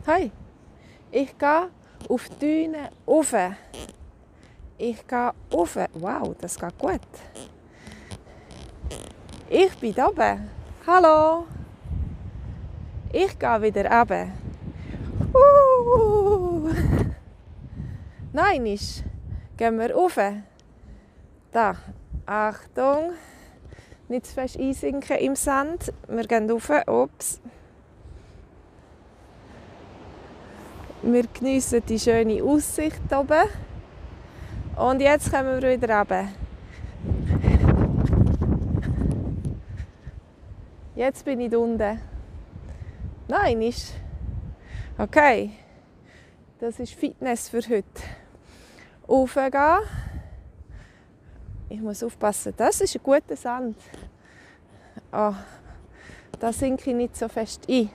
Hi, ich gehe auf die Düne rauf. Ich gehe rauf. Wow, das geht gut. Ich bin da oben. Hallo. Ich gehe wieder runter. Nein, gehen wir rauf. Da, Achtung. Nicht zu fest einsinken im Sand. Wir gehen rauf. Ups. Wir geniessen die schöne Aussicht hier oben. Und jetzt kommen wir wieder runter. Jetzt bin ich unten. Nein, okay. Das ist Fitness für heute. Raufgehen. Ich muss aufpassen, das ist ein guter Sand. Oh, da sinke ich nicht so fest ein.